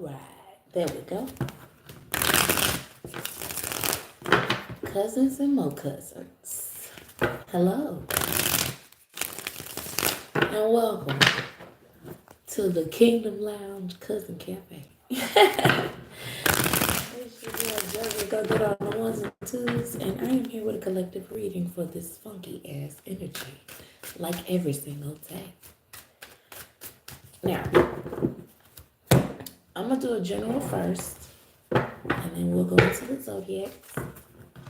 right. There we go. Cousins and more cousins. Hello. And welcome to the Kingdom Lounge Cousin Cafe. It's your girl Josie. Go get on the ones and twos. And I am here with a collective reading for this funky ass energy. Like every single day. Now, I'm going to do a general first. And then we'll go into the zodiacs.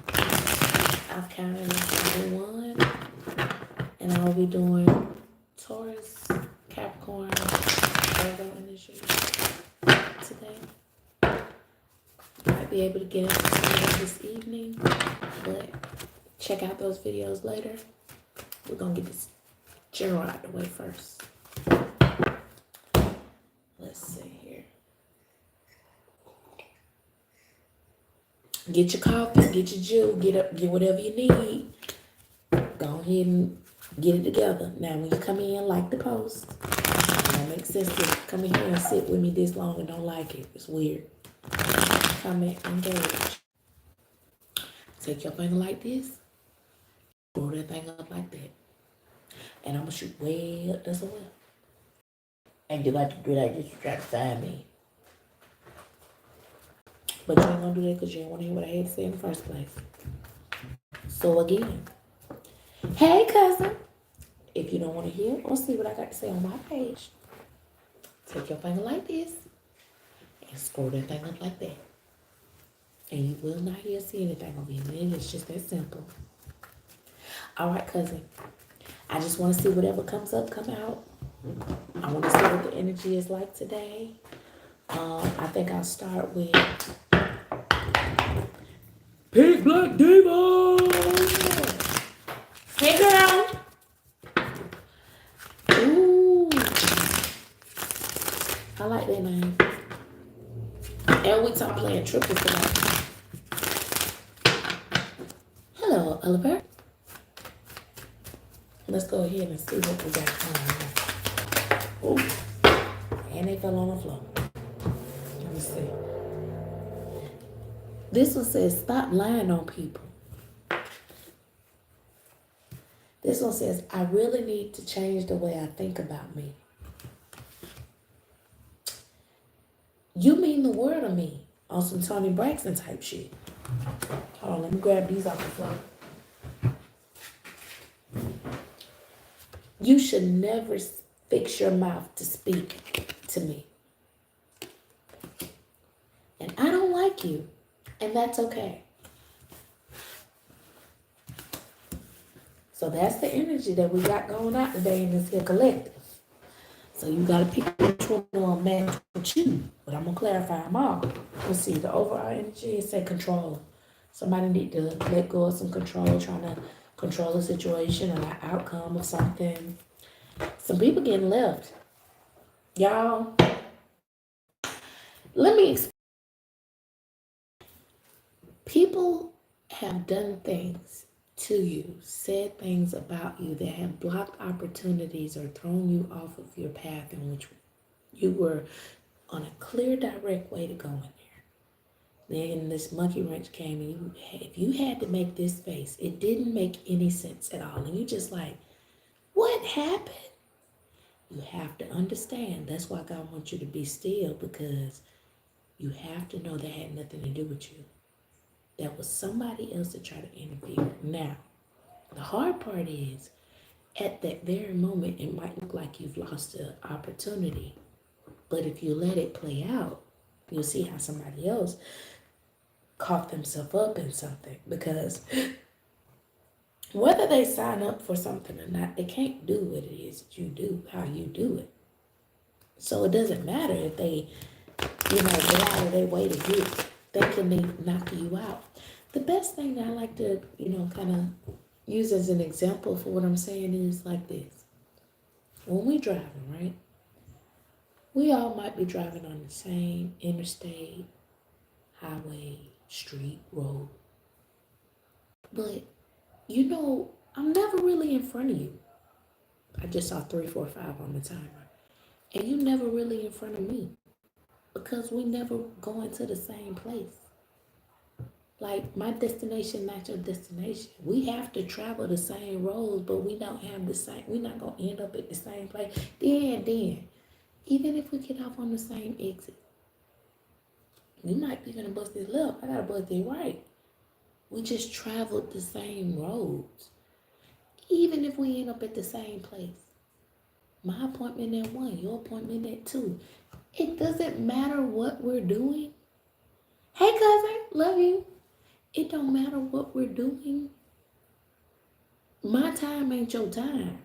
I've counted number one. And I'll be doing Taurus, Capricorn, Virgo energy today. Might be able to get into some of it this evening, but check out those videos later. We're going to get this general out the way first. Let's see here. Get your coffee, get your juice, get whatever you need. Go ahead and get it together. Now, when you come in, like the post. It don't make sense to come in here and sit with me this long and don't like it. It's weird. Comment, engage. Take your finger like this. Roll that thing up like that. And I'm going to shoot way up this way. And you like to do that just to try to find me. But you ain't going to do that because you didn't want to hear what I had to say in the first place. So again, hey cousin. If you don't want to hear or see what I got to say on my page, take your finger like this and scroll that thing up like that. And you will not hear or see anything on me. It's just that simple. All right, cousin. I just want to see whatever comes up, come out. I want to see what the energy is like today. I think I'll start with Pink Black Diva. Hey, girl. Ooh. I like that name. And we talk playing triple tonight. Hello, Oliver. Let's go ahead and see what we got going on. Ooh. And they fell on the floor. Let me see. This one says, stop lying on people. This one says, I really need to change the way I think about me. You mean the world to me on some Tony Braxton type shit. Hold on, let me grab these off the floor. You should never fix your mouth to speak to me. And I don't like you, and that's okay. So that's the energy that we got going out today in this here collective. So you got to pick which one will match with you. But I'm going to clarify them all. Let's see, the overall energy is say control. Somebody need to let go of some control, trying to control a situation or the outcome of something. Some people getting left. Y'all, let me explain. People have done things to you, said things about you that have blocked opportunities or thrown you off of your path in which you were on a clear, direct way to go in there. Then this monkey wrench came and if you had to make this face, it didn't make any sense at all. And you just like, what happened? You have to understand. That's why God wants you to be still, because you have to know that had nothing to do with you. That was somebody else that tried to interfere. Now, the hard part is, at that very moment, it might look like you've lost an opportunity. But if you let it play out, you'll see how somebody else caught themselves up in something. Because whether they sign up for something or not, they can't do what it is that you do, how you do it. So it doesn't matter if they, get out of their way to get it. They can knock you out. The best thing that I like to, kind of use as an example for what I'm saying is like this. When we driving, right? We all might be driving on the same interstate, highway, street, road. But, I'm never really in front of you. I just saw 3, 4, 5 on the timer. And you never really in front of me. Because we never going to the same place. Like my destination, not your destination. We have to travel the same roads, but we don't have the same. We're not gonna end up at the same place. Then, even if we get off on the same exit, you might be gonna bust this left. I gotta bust it right. We just traveled the same roads. Even if we end up at the same place, my appointment at 1, your appointment at 2. It doesn't matter what we're doing. Hey cousin, love you. It don't matter what we're doing. My time ain't your time.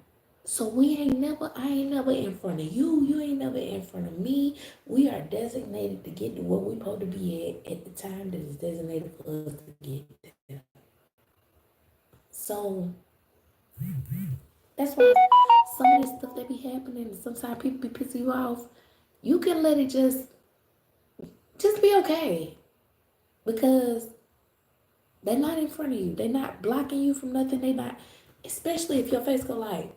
So I ain't never in front of you. You ain't never in front of me. We are designated to get to where we're supposed to be at the time that is designated for us to get there. So that's why some of this stuff that be happening, sometimes people be pissing you off. You can let it just be okay. Because they're not in front of you. They're not blocking you from nothing. They not, especially if your face go like,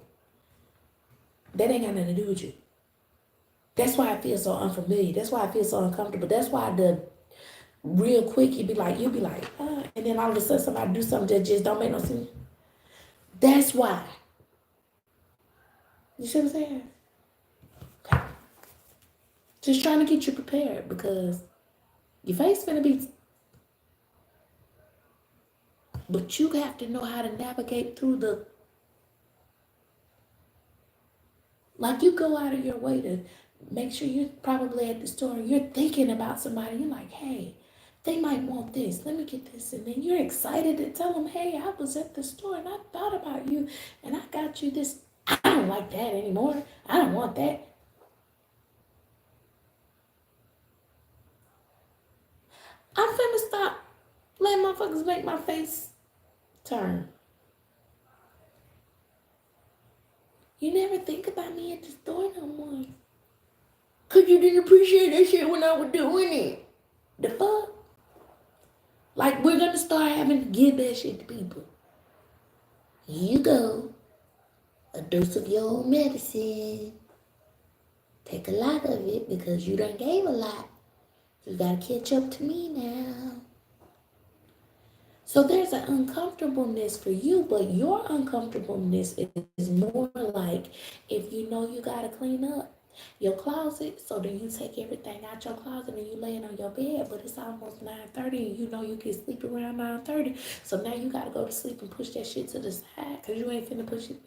that ain't got nothing to do with you. That's why I feel so unfamiliar. That's why I feel so uncomfortable. That's why real quick, you'll be like, and then all of a sudden somebody do something that just don't make no sense. That's why. You see what I'm saying? Okay. Just trying to get you prepared because your face finna be, but you have to know how to navigate through like you go out of your way to make sure you're probably at the store and you're thinking about somebody. You're like, hey, they might want this. Let me get this. And then you're excited to tell them, hey, I was at the store and I thought about you and I got you this. I don't like that anymore. I don't want that. I'm finna stop letting motherfuckers make my face turn. You never think about me at the store no more. Cause you didn't appreciate that shit when I was doing it. The fuck? Like we're gonna start having to give that shit to people. Here you go. A dose of your own medicine. Take a lot of it because you done gave a lot. You gotta catch up to me now. So there's an uncomfortableness for you, but your uncomfortableness is more like if you know you gotta clean up your closet, so then you take everything out your closet and you lay it on your bed, but it's almost 9:30 and you know you can sleep around 9:30. So now you gotta go to sleep and push that shit to the side because you ain't finna push it.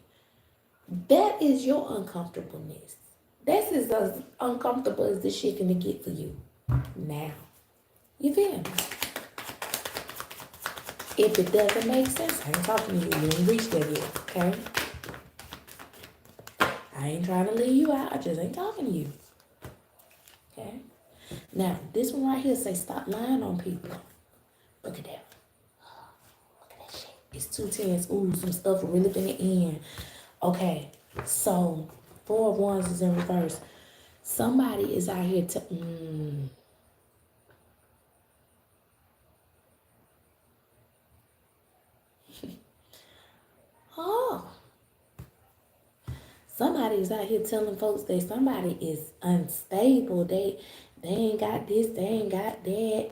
That is your uncomfortableness. That's as uncomfortable as this shit gonna get for you. Now. You feel me? If it doesn't make sense, I ain't talking to you. You ain't reached there yet, okay? I ain't trying to leave you out. I just ain't talking to you. Okay? Now, this one right here say stop lying on people. Look at that. Look at that shit. It's 2 10s. Ooh, some stuff really finna end. Okay, so 4 of Wands is in reverse. Somebody is out here to... Oh. Somebody's out here telling folks that somebody is unstable. They ain't got this, they ain't got that.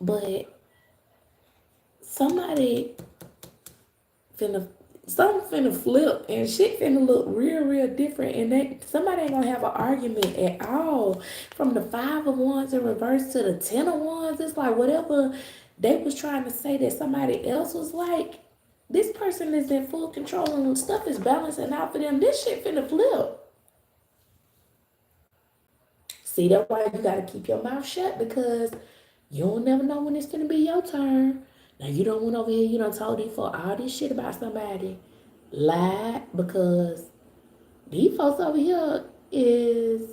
But something finna flip and shit finna look real different. And somebody ain't gonna have an argument at all. From the 5 of Wands in reverse to the 10 of Wands, it's like whatever they was trying to say that somebody else was like, this person is in full control and stuff is balancing out for them. This shit finna flip. See, that's why you gotta keep your mouth shut because you don't never know when it's gonna be your turn. Now you don't went over here, you done told these for all this shit about somebody. Lied because these folks over here is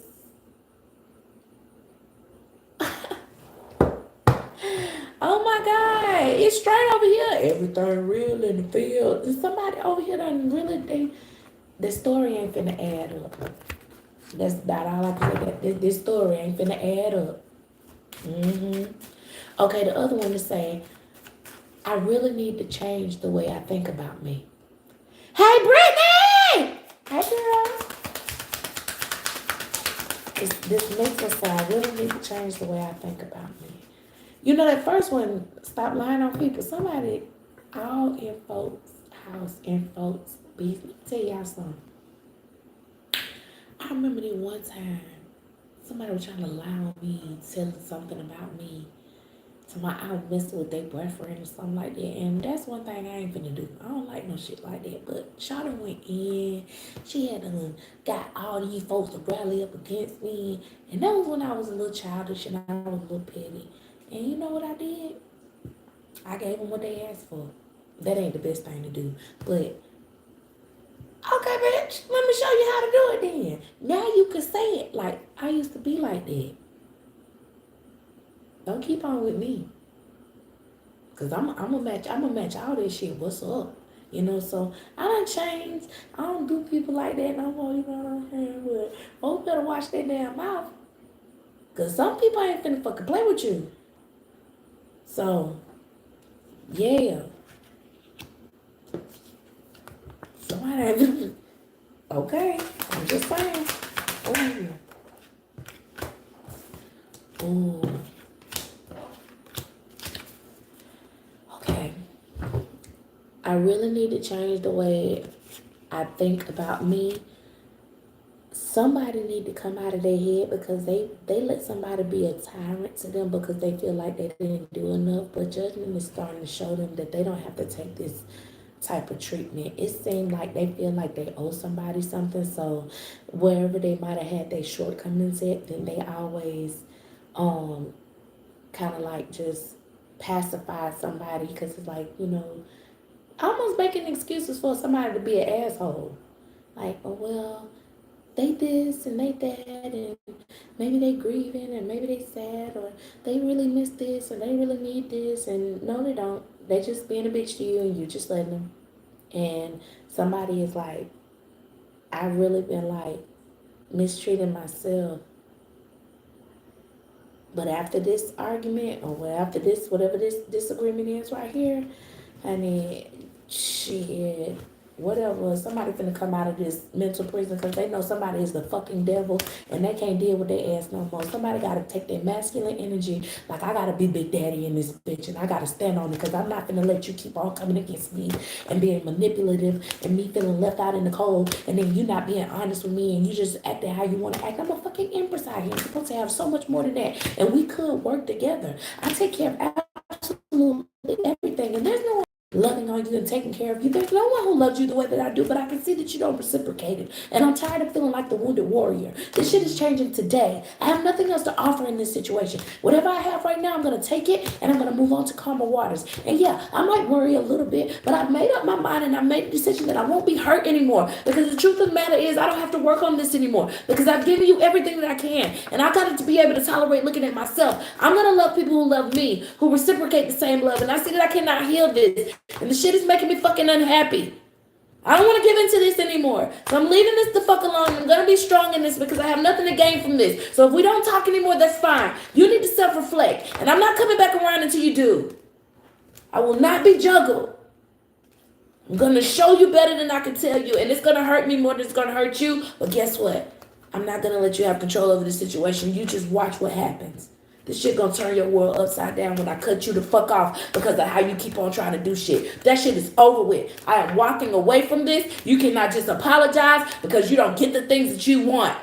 oh my God, it's straight over here. Everything real in the field. Somebody over here done really, the story ain't finna add up. That's about all I can say. This story ain't finna add up. Okay, the other one is saying, I really need to change the way I think about me. Hey, Brittany! Hey, girl. This next one, so I really need to change the way I think about me. You know that first one, stop lying on people. Somebody, all in folks' house, in folks' business. Let me tell y'all something. I remember that one time somebody was trying to lie on me, telling something about me. Somebody I was messing with their boyfriend or something like that. And that's one thing I ain't finna do. I don't like no shit like that. But Shawty went in. She had got all these folks to rally up against me. And that was when I was a little childish and I was a little petty. And you know what I did? I gave them what they asked for. That ain't the best thing to do. But okay, bitch, let me show you how to do it then. Now you can say it like I used to be like that. Don't keep on with me. Cause I'm gonna match all this shit. What's up? You know, so I done changed. I don't do people like that no more, you know what I'm saying? But folks better watch their damn mouth. Cause some people ain't finna fucking play with you. So yeah. Somebody ain't okay. I'm just saying. Ooh. Ooh. Okay. I really need to change the way I think about me. Somebody need to come out of their head because they let somebody be a tyrant to them because they feel like they didn't do enough. But judgment is starting to show them that they don't have to take this type of treatment. It seems like they feel like they owe somebody something. So wherever they might have had their shortcomings at, then they always kind of like just pacify somebody because it's like, you know, almost making excuses for somebody to be an asshole. Like, oh well, they this and they that, and maybe they grieving and maybe they sad, or they really miss this or they really need this, and no they don't. They just being a bitch to you and you just letting them. And somebody is like, I've really been like mistreating myself. But after this argument or after this, whatever this disagreement is right here, honey, shit, whatever, somebody finna come out of this mental prison because they know somebody is the fucking devil and they can't deal with their ass no more. Somebody gotta take their masculine energy, like I gotta be big daddy in this bitch and I gotta stand on it because I'm not gonna let you keep on coming against me and being manipulative and me feeling left out in the cold and then you not being honest with me and you just acting how you want to act. I'm a fucking empress out here. I'm supposed to have so much more than that, and we could work together. I take care of absolutely everything, and there's no one loving on you and taking care of you. There's no one who loves you the way that I do, but I can see that you don't reciprocate it. And I'm tired of feeling like the wounded warrior. This shit is changing today. I have nothing else to offer in this situation. Whatever I have right now, I'm going to take it and I'm going to move on to calmer waters. And yeah, I might worry a little bit, but I've made up my mind and I made the decision that I won't be hurt anymore. Because the truth of the matter is I don't have to work on this anymore. Because I've given you everything that I can. And I got to be able to tolerate looking at myself. I'm going to love people who love me, who reciprocate the same love. And I see that I cannot heal this. And the shit is making me fucking unhappy. I don't want to give into this anymore. So I'm leaving this the fuck alone. I'm going to be strong in this because I have nothing to gain from this. So if we don't talk anymore, that's fine. You need to self-reflect. And I'm not coming back around until you do. I will not be juggled. I'm going to show you better than I can tell you. And it's going to hurt me more than it's going to hurt you. But guess what? I'm not going to let you have control over the situation. You just watch what happens. This shit gonna turn your world upside down when I cut you the fuck off because of how you keep on trying to do shit. That shit is over with. I am walking away from this. You cannot just apologize because you don't get the things that you want.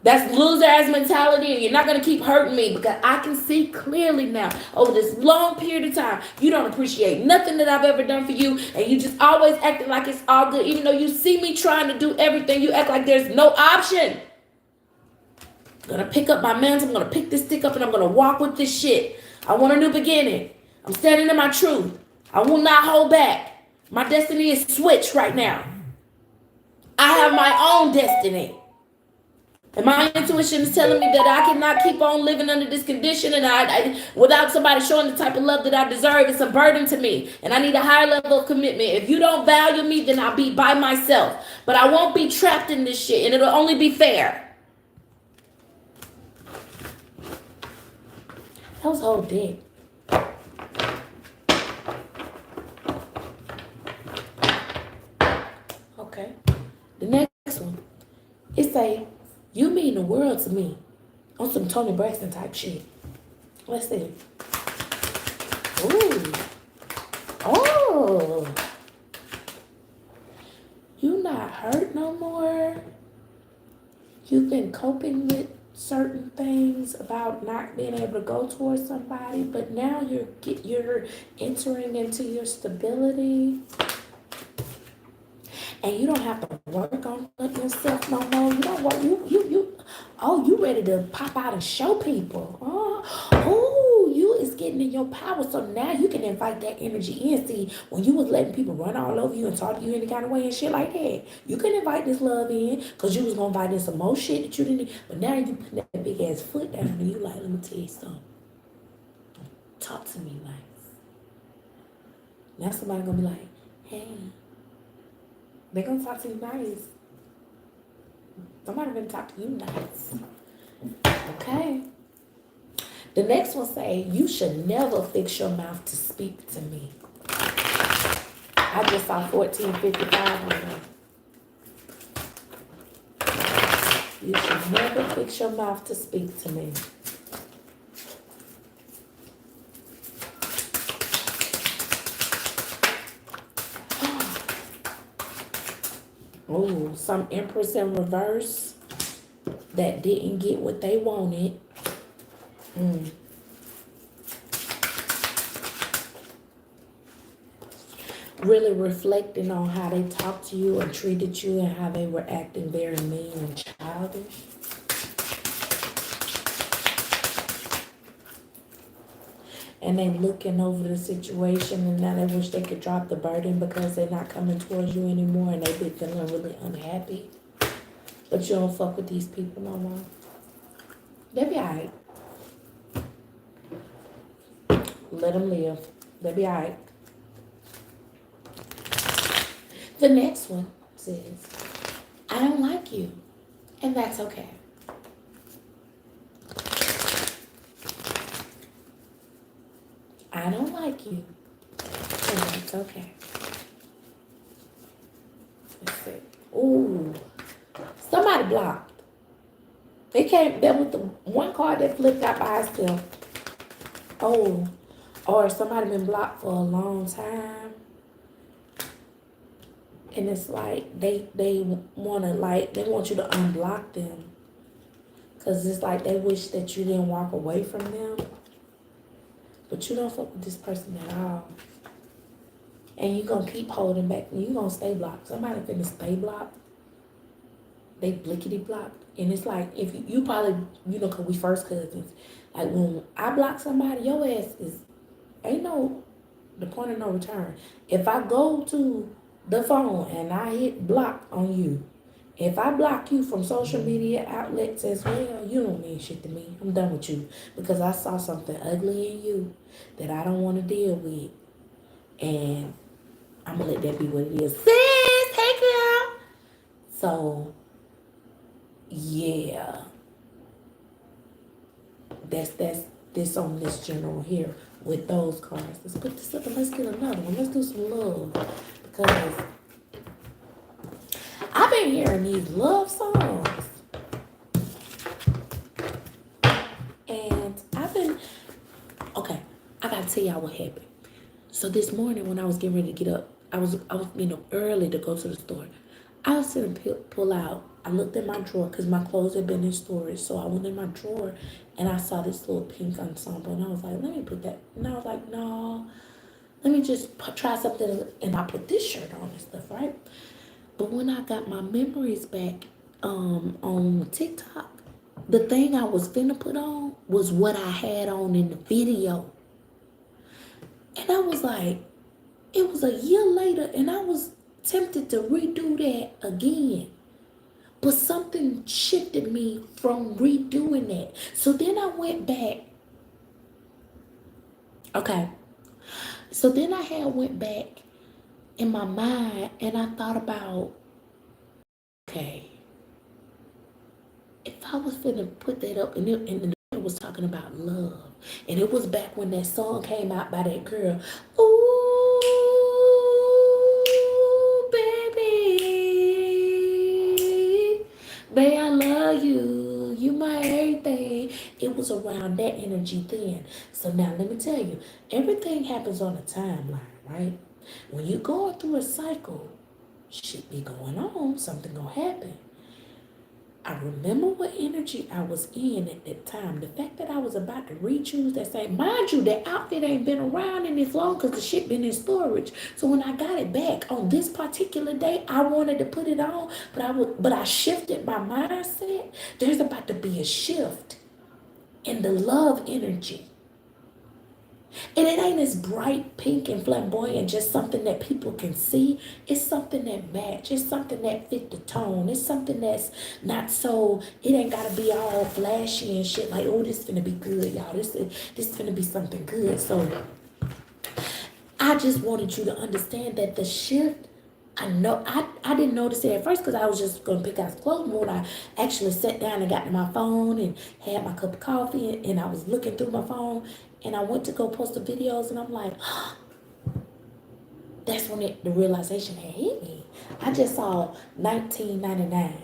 That's loser ass mentality, and you're not gonna keep hurting me because I can see clearly now over this long period of time you don't appreciate nothing that I've ever done for you, and you just always acting like it's all good. Even though you see me trying to do everything, you act like there's no option. I'm gonna pick up my mantle. I'm gonna pick this stick up and I'm gonna walk with this shit. I want a new beginning. I'm standing in my truth. I will not hold back. My destiny is switched right now. I have my own destiny. And my intuition is telling me that I cannot keep on living under this condition and I without somebody showing the type of love that I deserve. It's a burden to me. And I need a higher level of commitment. If you don't value me, then I'll be by myself. But I won't be trapped in this shit and it'll only be fair. That was whole dick. Okay. The next one. It say, you mean the world to me. On some Tony Braxton type shit. Let's see. Ooh. Oh. You not hurt no more. You've been coping with certain things about not being able to go towards somebody, but now you're entering into your stability, and you don't have to work on yourself no more. You don't work. You ready to pop out and show people? Oh, you is getting in your power. So now you can invite that energy in. See, when you was letting people run all over you and talk to you any kind of way and shit like that, you can invite this love in because you was gonna invite in some more shit that you didn't. But now you put that big ass foot down and you like, let me tell you something. Talk to me nice. Now somebody gonna be like, hey, they gonna talk to you nice. Somebody gonna talk to you nice. Okay. The next one say, you should never fix your mouth to speak to me. I just saw 1455 on there. You should never fix your mouth to speak to me. Oh, some Empress in reverse that didn't get what they wanted. Really reflecting on how they talked to you and treated you and how they were acting very mean and childish. And they looking over the situation and now they wish they could drop the burden because they're not coming towards you anymore and they've been feeling really unhappy. But you don't fuck with these people no more. They'll be alright. Let them live. They'll be alright. The next one says, I don't like you, and that's okay. I don't like you, and that's okay. Let's see. Ooh, somebody blocked. There was the one card that flipped out by itself. Oh, or somebody been blocked for a long time. And it's like they want you to unblock them. Cause it's like they wish that you didn't walk away from them. But you don't fuck with this person at all. And you gonna keep holding back. And you gonna stay blocked. Somebody finna stay blocked. They blickety blocked. And it's like, if you probably, cause we first cousins. Like when I block somebody, your ass ain't the point of no return. If I go to the phone and I hit block on you, if I block you from social media outlets as well, you don't mean shit to me. I'm done with you because I saw something ugly in you that I don't want to deal with. And I'm going to let that be what it is. Sis, hey girl. So, yeah. That's this on this general here with those cards. Let's put this up and let's get another one. Let's do some love. Because I've been hearing these love songs. And okay, I gotta tell y'all what happened. So this morning when I was getting ready to get up, I was early to go to the store. I was sitting pull out. I looked in my drawer because my clothes had been in storage. So I went in my drawer and I saw this little pink ensemble. And I was like, let me put that. And I was like, no, let me just try something. And I put this shirt on and stuff, right? But when I got my memories back on TikTok, the thing I was finna put on was what I had on in the video. And I was like, it was a year later and I was tempted to redo that again. But something shifted me from redoing that. So then I went back. Okay. So then I went back in my mind and I thought about, okay, if I was finna put that up and it was talking about love. And it was back when that song came out by that girl. Ooh, baby. Babe, I love you. was around that energy then. So now let me tell you, everything happens on a timeline, right? When you're going through a cycle, shit be going on, something gonna happen. I remember what energy I was in at that time. The fact that I was about to re-choose that same, mind you, that outfit ain't been around in this long because the shit been in storage. So when I got it back on this particular day, I wanted to put it on, but I shifted my mindset. There's about to be a shift in the love energy. And it ain't as bright pink and flamboyant, just something that people can see. It's something that match. It's something that fit the tone. It's something that's not so, it ain't gotta be all flashy and shit like, oh, this finna be good, y'all. This finna be something good. So I just wanted you to understand that the shift, I know I didn't notice it at first because I was just gonna pick out clothes. But when I actually sat down and got to my phone and had my cup of coffee and I was looking through my phone and I went to go post the videos and I'm like, that's when the realization had hit me. I just saw 1999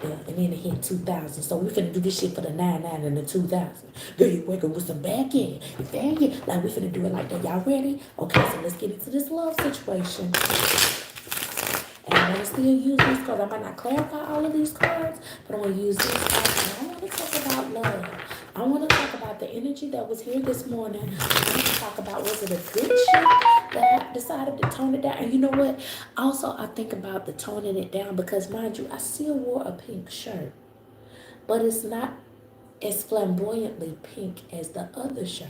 and then it hit 2000. So we finna do this shit for the 99 and the 2000. Girl, you working with some back end. Like we finna do it like that. Y'all ready? Okay, so let's get into this love situation. And I'm going to still use these cards. I might not clarify all of these cards, but I'm going to use these cards. And I want to talk about love. I want to talk about the energy that was here this morning. I want to talk about, was it a good shift that I decided to tone it down? And you know what? Also, I think about the toning it down because, mind you, I still wore a pink shirt. But it's not as flamboyantly pink as the other shirt.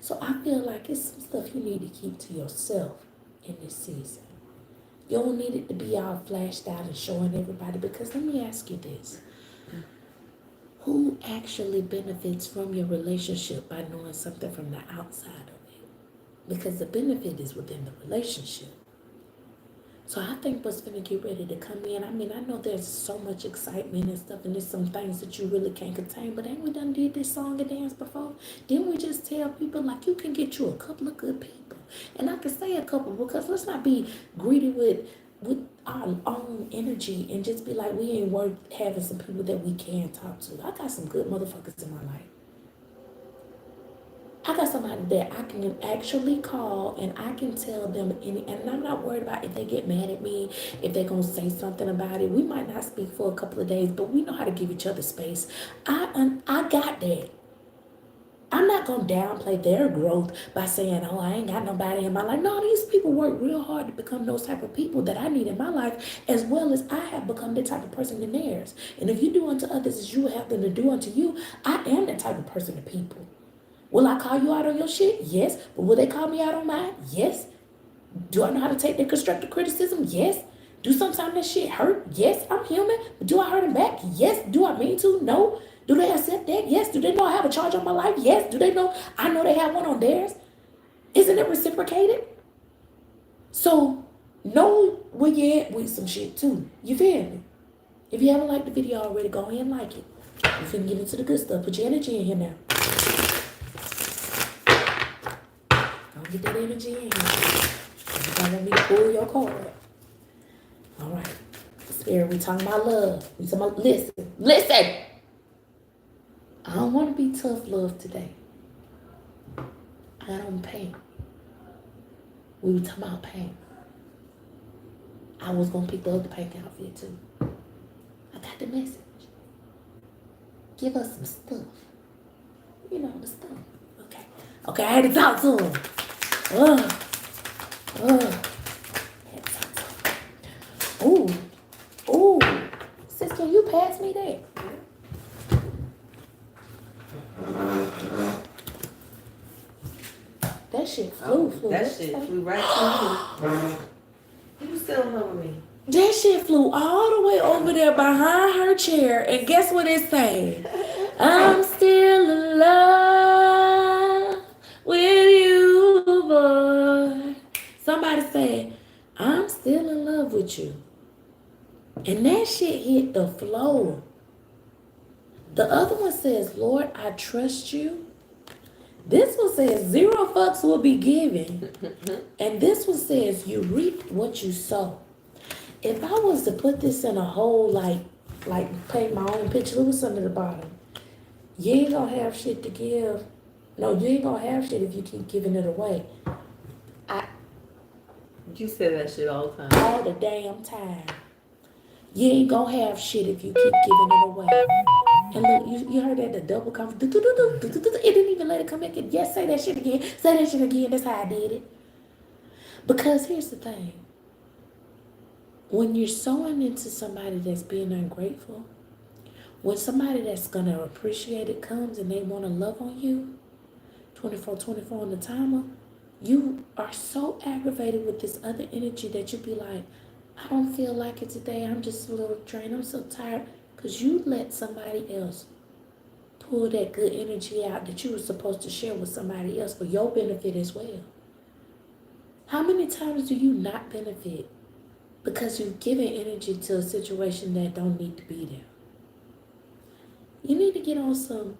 So I feel like it's some stuff you need to keep to yourself in this season. You don't need it to be all flashed out and showing everybody, because let me ask you this. Who actually benefits from your relationship by knowing something from the outside of it? Because the benefit is within the relationship. So I think what's going to get ready to come in, I mean, I know there's so much excitement and stuff, and there's some things that you really can't contain, but ain't we done did this song and dance before? Didn't we just tell people, like, you can get you a couple of good people? And I can say a couple, because let's not be greedy with our own energy and just be like, we ain't worth having some people that we can talk to. I got some good motherfuckers in my life. I got somebody that I can actually call and I can tell them and I'm not worried about if they get mad at me, if they're going to say something about it. We might not speak for a couple of days, but we know how to give each other space. I got that. I'm not going to downplay their growth by saying, oh, I ain't got nobody in my life. No, these people work real hard to become those type of people that I need in my life, as well as I have become the type of person in theirs. And if you do unto others as you would have them to do unto you, I am that type of person to people. Will I call you out on your shit? Yes. But will they call me out on mine? Yes. Do I know how to take their constructive criticism? Yes. Do sometimes that shit hurt? Yes. I'm human. But do I hurt them back? Yes. Do I mean to? No. Do they accept that? Yes. Do they know I have a charge on my life? Yes. Do they know I know they have one on theirs? Isn't it reciprocated? So know where you at with some shit too. You feel me? If you haven't liked the video already, go ahead and like it. You finna get into the good stuff. Put your energy in here now. Get that energy in here. You don't want me to pull your card. All right. Spirit, we talking about love. We talking about, listen. I don't want to be tough love today. I don't pain. We were talking about pain. I was going to pick the other pink outfit too. I got the message. Give us some stuff. You know, the stuff. Okay, I had to talk to him. Ooh. Sis, can you pass me that? That shit flew. That shit flew right to you. You still in love with me? That shit flew all the way over there behind her chair. And guess what it saying? I'm still in love with you, boy. Somebody said, I'm still in love with you. And that shit hit the floor. The other one says, Lord, I trust you. This one says, 0 fucks will be given. And this one says, you reap what you sow. If I was to put this in a whole, like paint my own picture, look what's under the bottom. You ain't gonna have shit to give. No, you ain't gonna have shit if you keep giving it away. I You say that shit all the time. all the damn time. You ain't gonna have shit if you keep giving it away. And look, you heard that the double confidence. It didn't even let it come back in. Yes, say that shit again. Say that shit again. That's how I did it. Because here's the thing. When you're sowing into somebody that's being ungrateful, when somebody that's gonna appreciate it comes and they wanna love on you, 24/24 on the timer, you are so aggravated with this other energy that you be like, I don't feel like it today. I'm just a little drained. I'm so tired. Because you let somebody else pull that good energy out that you were supposed to share with somebody else for your benefit as well. How many times do you not benefit because you've given energy to a situation that don't need to be there? You need to get on some,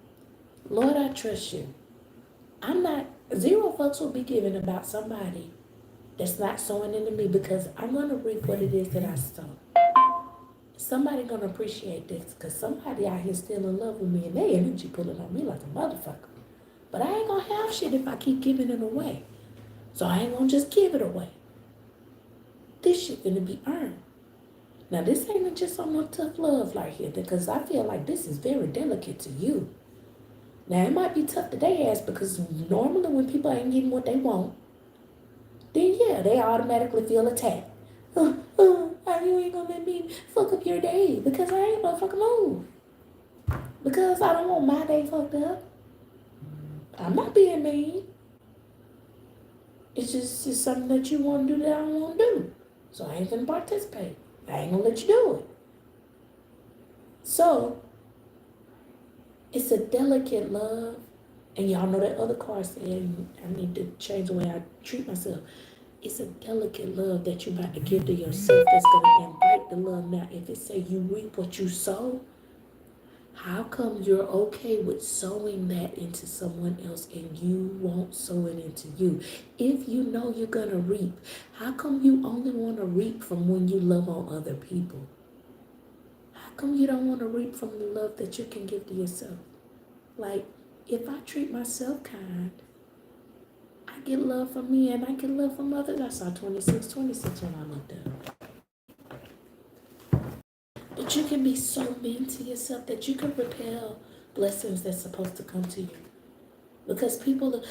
Lord, I trust you. I'm not, zero fucks will be given about somebody that's not sowing into me because I'm going to reap what it is that I sow. Somebody going to appreciate this because somebody out here still in love with me and their energy pulling on me like a motherfucker. But I ain't going to have shit if I keep giving it away. So I ain't going to just give it away. This shit going to be earned. Now, this ain't just on no tough love like here because I feel like this is very delicate to you. Now, it might be tough to their ass because normally when people ain't getting what they want, then yeah, they automatically feel attacked. How you ain't gonna let me fuck up your day? Because I ain't gonna fucking move. Because I don't want my day fucked up. I'm not being mean. It's just something that you want to do that I don't want to do. So I ain't gonna participate. I ain't gonna let you do it. So it's a delicate love. And y'all know that other card said I need to change the way I treat myself. It's a delicate love that you about to give to yourself that's gonna invite the love. Now, if it say you reap what you sow, how come you're okay with sowing that into someone else and you won't sow it into you? If you know you're gonna reap, how come you only want to reap from when you love on other people? How come you don't want to reap from the love that you can give to yourself? Like, if I treat myself kind, I get love from me and I get love from others. I saw 26 when I looked up. But you can be so mean to yourself that you can repel blessings that's supposed to come to you. Because people,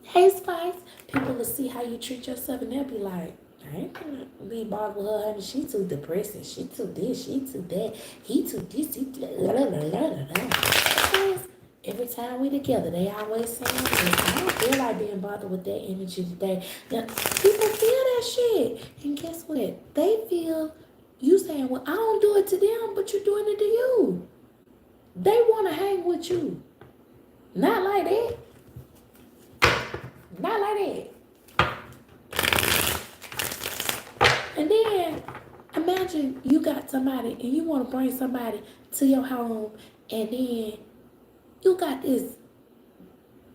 hey Spice, people will see how you treat yourself and they'll be like, I ain't gonna be bothered with her, honey. She too depressing. She too this, she too that. He too this, he too that. Every time we together, they always saying this. I don't feel like being bothered with that energy today. Now, people feel that shit. And guess what? They feel you saying, well, I don't do it to them, but you're doing it to you. They want to hang with you. Not like that. Not like that. And then imagine you got somebody and you want to bring somebody to your home and then you got this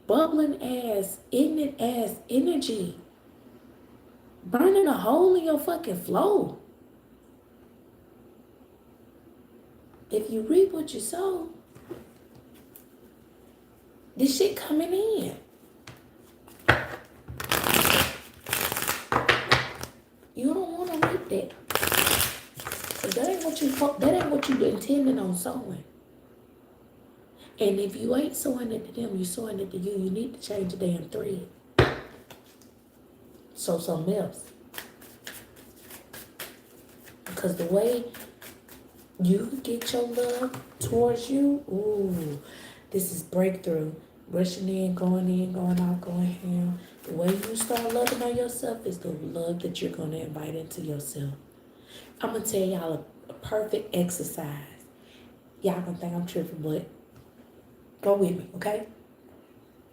bubbling ass, ignorant ass energy burning a hole in your fucking flow. If you reap what you sow, this shit coming in. You don't want to reap that. But that ain't what you intended on sowing. And if you ain't sowing it to them, you sowing it to you. You need to change the damn thread. Sow something else. Because the way you get your love towards you, ooh, this is breakthrough. Rushing in, going out, going ham. The way you start loving on yourself is the love that you're going to invite into yourself. I'm going to tell y'all a perfect exercise. Y'all going to think I'm tripping, but go with me, okay?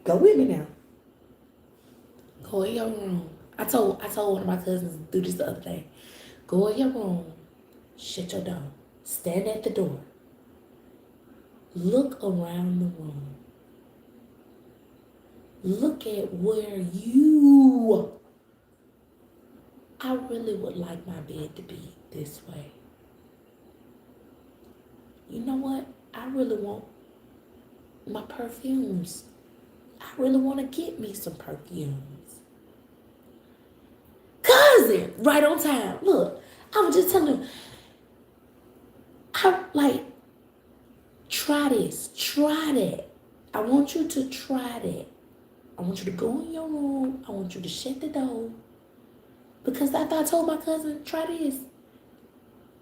Go with me now. Go in your room. I told one of my cousins to do this the other day. Go in your room. Shut your door. Stand at the door. Look around the room. Look at where I really would like my bed to be this way. You know what? I really want my perfumes. I really want to get me some perfumes. Cousin, right on time. Look, I was just telling you, I like, try this, try that. I want you to try that. I want you to go in your room. I want you to shut the door. Because after I told my cousin, try this,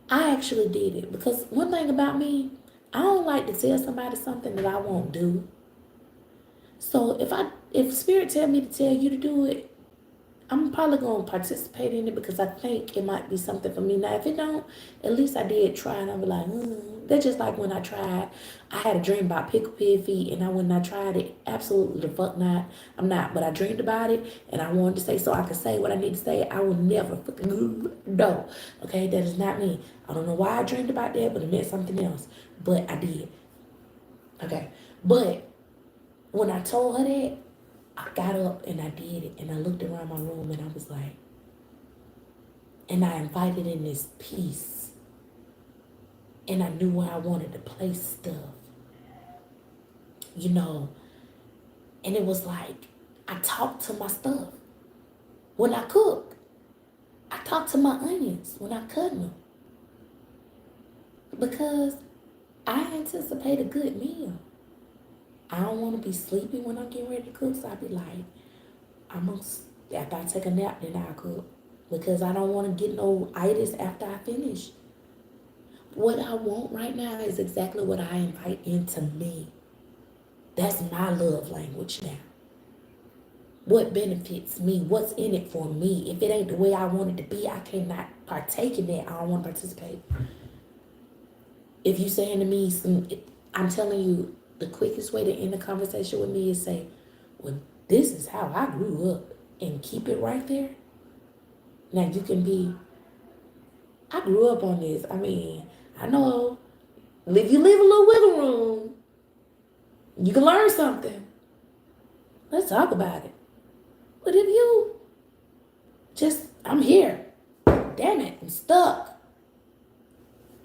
I actually did it. Because one thing about me, I don't like to tell somebody something that I won't do. So if spirit tell me to tell you to do it, I'm probably gonna participate in it because I think it might be something for me. Now, if it don't, at least I did try, and I'll be like, That's just like when I tried. I had a dream about pickle pig feet, and I when I tried it, absolutely the fuck not. I'm not, but I dreamed about it, and I wanted to say so I could say what I need to say. I will never fucking no. Okay, that is not me. I don't know why I dreamed about that, but it meant something else. But I did. Okay, but when I told her that, I got up and I did it, and I looked around my room and I was like, and I invited in this peace, and I knew where I wanted to place stuff, you know, and it was like I talked to my stuff when I cook. I talked to my onions when I cut them because I anticipate a good meal. I don't want to be sleepy when I'm getting ready to cook, so I be like, after I take a nap, then I'll cook. Because I don't want to get no itis after I finish. What I want right now is exactly what I invite into me. That's my love language now. What benefits me? What's in it for me? If it ain't the way I want it to be, I cannot partake in it. I don't want to participate. If you saying to me, I'm telling you, the quickest way to end a conversation with me is say, well, this is how I grew up, and keep it right there. Now you can be, I grew up on this. I mean, I know if you leave a little wiggle room, you can learn something. Let's talk about it. But if you I'm here. Damn it, I'm stuck.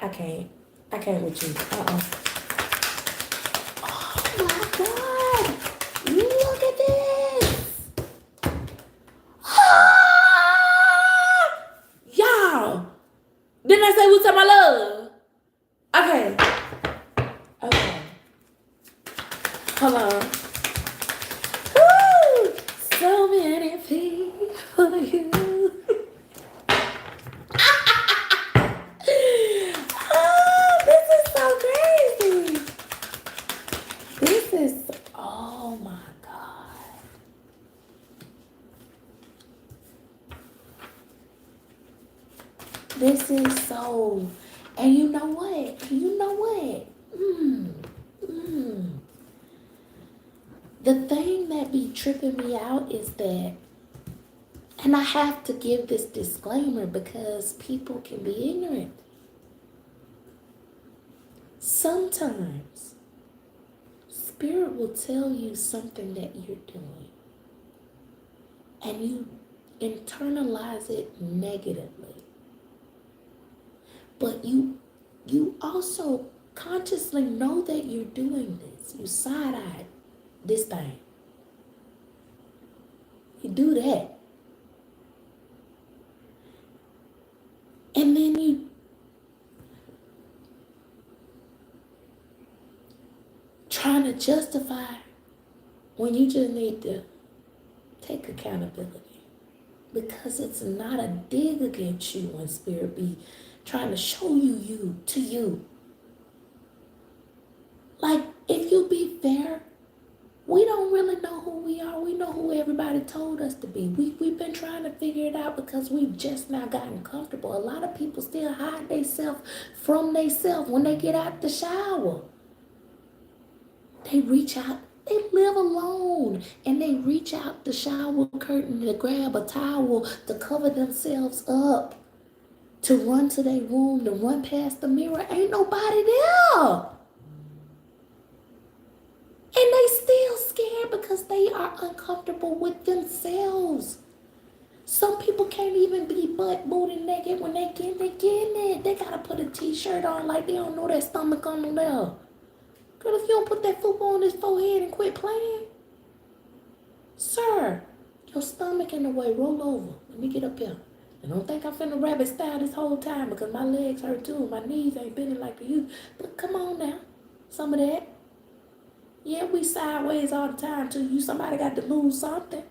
I can't. I can't with you. Oh my God. Look at this. Y'all. Didn't I say what's up, my love? Okay. Okay. Hold on. Woo! So many people you. Oh, this is so crazy. This is, oh my God. This is so, and you know what? You know what? The thing that be tripping me out is that, and I have to give this disclaimer because people can be ignorant. Sometimes, Spirit will tell you something that you're doing, and you internalize it negatively. But you also consciously know that you're doing this. You side-eye this thing. You do that. And then you trying to justify when you just need to take accountability. Because it's not a dig against you when Spirit be trying to show you to you. Like, if you be fair, we don't really know who we are. We know who everybody told us to be. We've been trying to figure it out because we've just now gotten comfortable. A lot of people still hide themselves from themselves when they get out the shower. They reach out. They live alone and they reach out the shower curtain to grab a towel to cover themselves up, to run to their room, to run past the mirror. Ain't nobody there. And they still scared because they are uncomfortable with themselves. Some people can't even be butt booty naked when they getting it. They gotta put a t-shirt on like they don't know their stomach on there. Girl, if you don't put that football on his forehead and quit playing, sir, your stomach in the way. Roll over. Let me get up here. And don't think I'm finna rabbit style this whole time because my legs hurt too. My knees ain't bending like they used. But come on now. Some of that. Yeah, we sideways all the time too. You somebody got to lose something.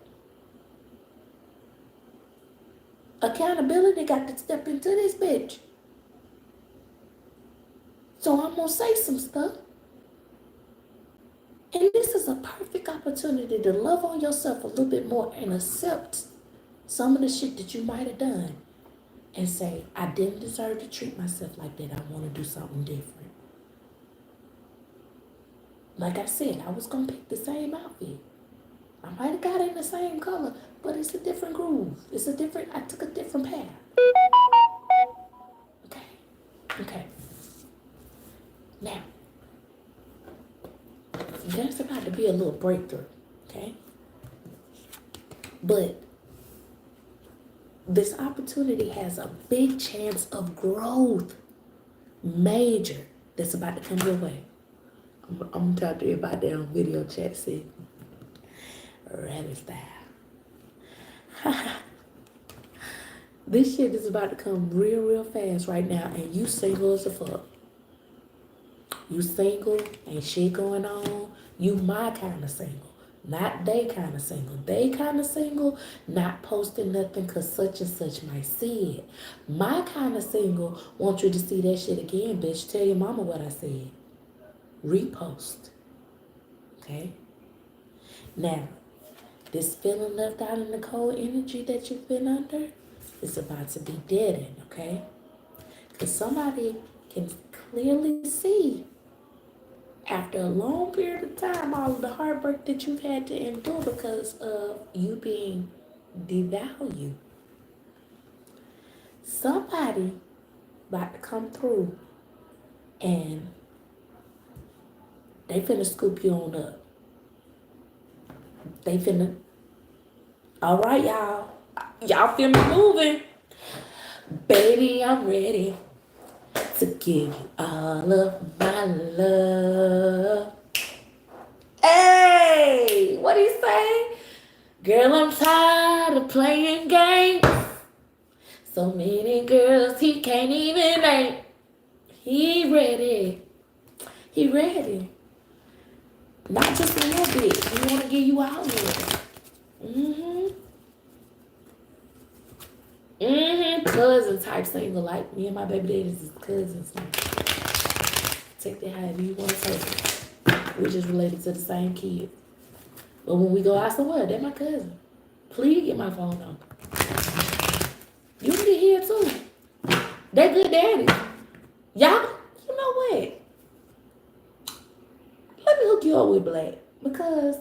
Accountability got to step into this bitch. So I'm gonna say some stuff. And this is a perfect opportunity to love on yourself a little bit more and accept some of the shit that you might have done and say, I didn't deserve to treat myself like that. I want to do something different. Like I said, I was going to pick the same outfit. I might have got in the same color, but it's a different groove. I took a different path. Okay. Now, there's about to be a little breakthrough, okay? But this opportunity has a big chance of growth, major, that's about to come your way. I'm talking to you about that on video chat, see? Rabbit style. This shit is about to come real fast right now, and you single as a fuck. You single, ain't shit going on. You my kind of single. Not they kind of single. They kind of single, not posting nothing because such and such might see it. My kind of single want you to see that shit again, bitch. Tell your mama what I said. Repost. Okay? Now, this feeling left out in the cold energy that you've been under is about to be deadened, okay? Because somebody can clearly see after a long period of time, all of the heartbreak that you've had to endure because of you being devalued. Somebody about to come through and they finna scoop you on up. They finna, all right, y'all. Y'all feel me moving. Baby, I'm ready to give you all of my love. Hey, what he say? Girl, I'm tired of playing games. So many girls he can't even name. He ready. He ready. Not just a little bit. He want to give you all of it. Cousin type single, like me and my baby daddies is cousins. Take that however you want to take it. We're just related to the same kid. But when we go out somewhere, they're my cousin. Please get my phone number. You can get here too. They good daddies. Y'all, you know what? Let me hook you up with Black because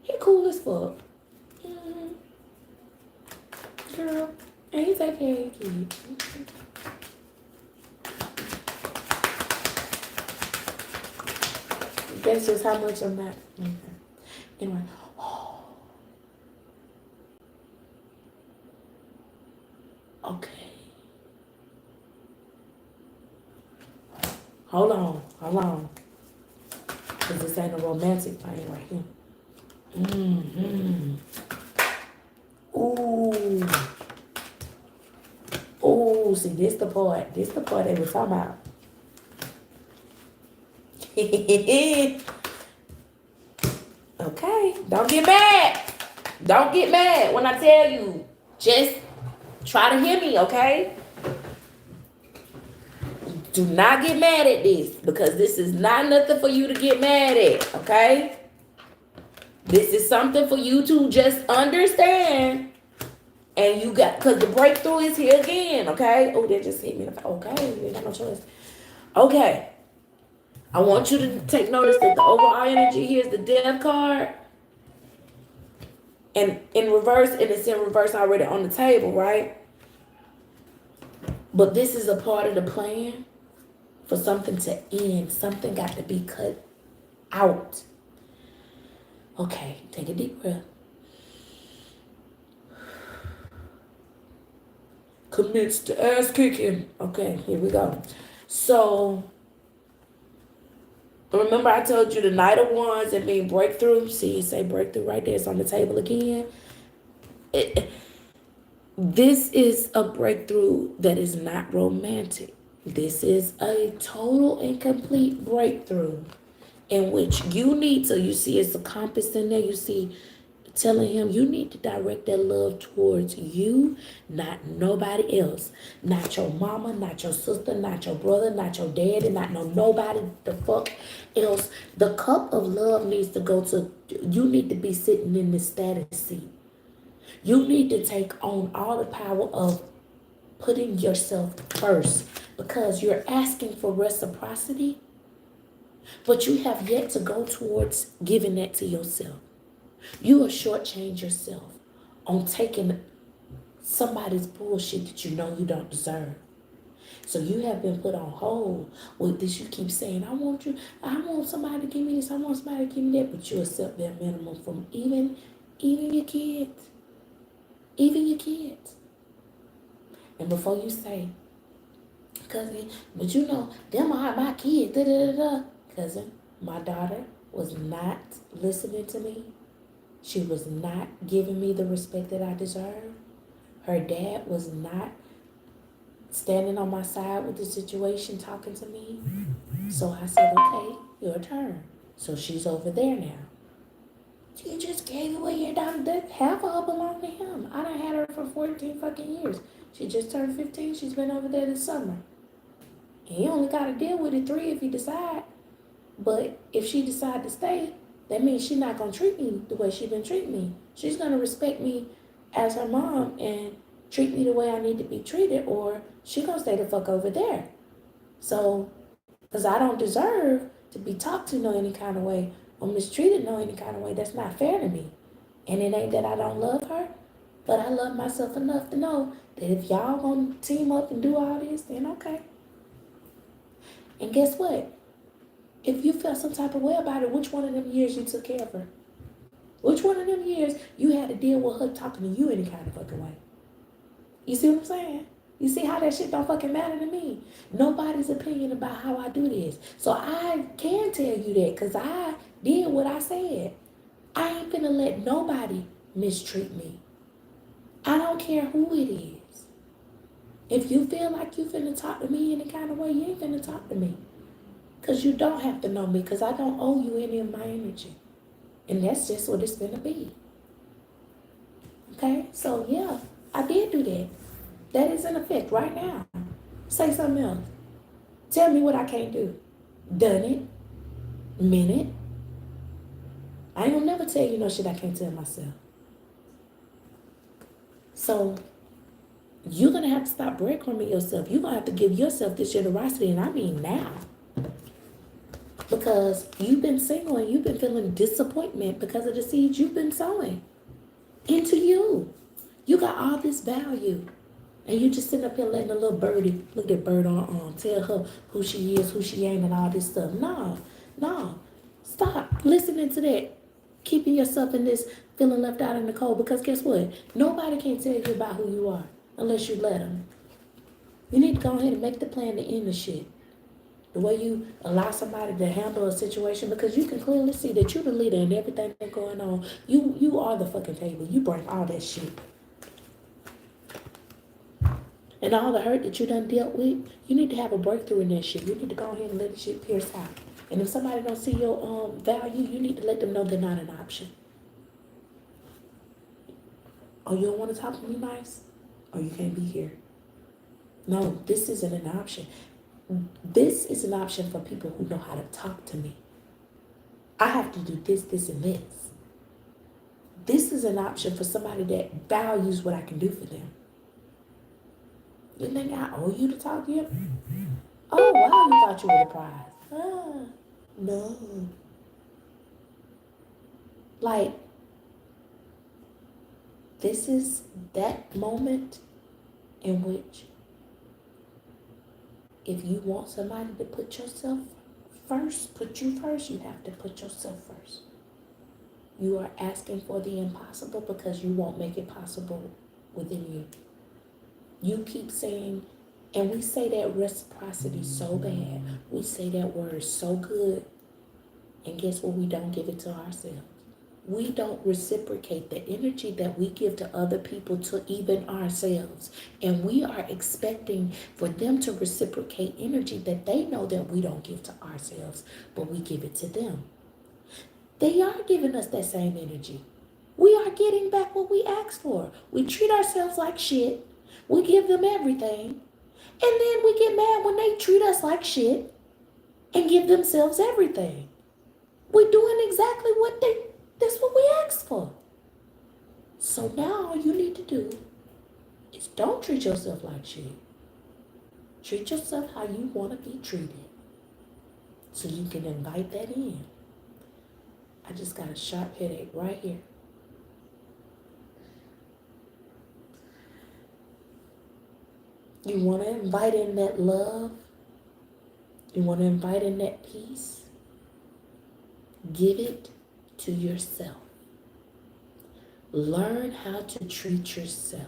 he cool as fuck. Girl, and he take care of your kids. That's just how much I'm not. Okay. Anyway. Okay. Hold on. Because this ain't a romantic thing right here. Ooh, see, this the part they were talking about. Okay, don't get mad when I tell you. Just try to hear me, okay? Do not get mad at this because this is not nothing for you to get mad at, okay? This is something for you to just understand. And you got, because the breakthrough is here again, okay? Oh, they just hit me. Okay, you got no choice. Okay. I want you to take notice that the overall energy here is the death card. And in reverse, and it's in reverse already on the table, right? But this is a part of the plan for something to end. Something got to be cut out. Okay, take a deep breath. Commits to ass kicking. Okay, here we go. So, Remember I told you the Knight of Wands and being breakthrough? See, it say breakthrough right there. It's on the table again. It, this is a breakthrough that is not romantic. This is a total and complete breakthrough in which you need to, you see it's a compass in there, you see telling him you need to direct that love towards you, not nobody else. Not your mama, not your sister, not your brother, not your daddy, not no nobody the fuck else. The cup of love needs to go to, you need to be sitting in the status seat. You need to take on all the power of putting yourself first because you're asking for reciprocity, but you have yet to go towards giving that to yourself. You will shortchange yourself on taking somebody's bullshit that you know you don't deserve. So you have been put on hold with this. You keep saying, I want you, I want somebody to give me this, I want somebody to give me that, but you accept their minimum from even your kids. Even your kids. And before you say, cousin, but you know, them are my kids, da da da da. Cousin, my daughter was not listening to me. She was not giving me the respect that I deserve. Her dad was not standing on my side with the situation, talking to me. So I said, okay, your turn. So she's over there now. You just gave away your daughter. That half of her belonged to him. I done had her for 14 fucking years. She just turned 15. She's been over there this summer. And he only got to deal with it 3 if he decide. But if she decide to stay, that means she's not gonna treat me the way she been treating me. She's gonna respect me as her mom and treat me the way I need to be treated, or she gonna stay the fuck over there. So, cause I don't deserve to be talked to no any kind of way or mistreated no any kind of way. That's not fair to me. And it ain't that I don't love her, but I love myself enough to know that if y'all gonna team up and do all this, then okay. And guess what? If you felt some type of way about it, which one of them years you took care of her? Which one of them years you had to deal with her talking to you any kind of fucking way? You see what I'm saying? You see how that shit don't fucking matter to me? Nobody's opinion about how I do this. So I can tell you that because I did what I said. I ain't finna let nobody mistreat me. I don't care who it is. If you feel like you finna talk to me any kind of way, you ain't finna talk to me. Because you don't have to know me because I don't owe you any of my energy. And that's just what it's going to be. Okay? So, yeah, I did do that. That is in effect right now. Say something else. Tell me what I can't do. Done it. Meant it. I ain't going to never tell you no shit I can't tell myself. So, you're going to have to stop breadcrumbing yourself. You're going to have to give yourself this generosity, and I mean now. Because you've been single and you've been feeling disappointment because of the seeds you've been sowing into you. You got all this value. And you just sitting up here letting a little birdie, look at that bird on, tell her who she is, who she ain't, and all this stuff. No. Stop listening to that. Keeping yourself in this feeling left out in the cold. Because guess what? Nobody can tell you about who you are unless you let them. You need to go ahead and make the plan to end the shit. The way you allow somebody to handle a situation, because you can clearly see that you're the leader in everything that's going on. You are the fucking table. You bring all that shit. And all the hurt that you done dealt with, you need to have a breakthrough in that shit. You need to go ahead and let the shit pierce out. And if somebody don't see your value, you need to let them know they're not an option. Oh, you don't want to talk to me nice? Or you can't be here. No, this isn't an option. This is an option for people who know how to talk to me. I have to do this, this, and this. This is an option for somebody that values what I can do for them. You think I owe you to talk to you? Oh, wow, you thought you were the prize. No. Like, this is that moment in which if you want somebody to put yourself first, put you first, you have to put yourself first. You are asking for the impossible because you won't make it possible within you. You keep saying, and we say that reciprocity so bad. We say that word so good. And guess what? We don't give it to ourselves. We don't reciprocate the energy that we give to other people to even ourselves. And we are expecting for them to reciprocate energy that they know that we don't give to ourselves, but we give it to them. They are giving us that same energy. We are getting back what we asked for. We treat ourselves like shit. We give them everything. And then we get mad when they treat us like shit and give themselves everything. We're doing exactly that's what we asked for. So now all you need to do is don't treat yourself like shit. Treat yourself how you want to be treated. So you can invite that in. I just got a sharp headache right here. You want to invite in that love. You want to invite in that peace. Give it to yourself. Learn how to treat yourself.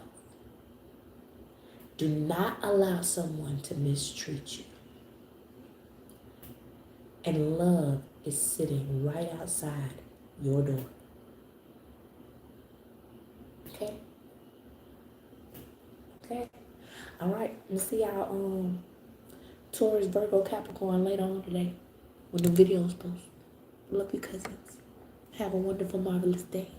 Do not allow someone to mistreat you. And love is sitting right outside your door. Okay? Okay? All right. Let's see how Taurus, Virgo, Capricorn later on today when the videos post. Love you, cousins. Have a wonderful, marvelous day.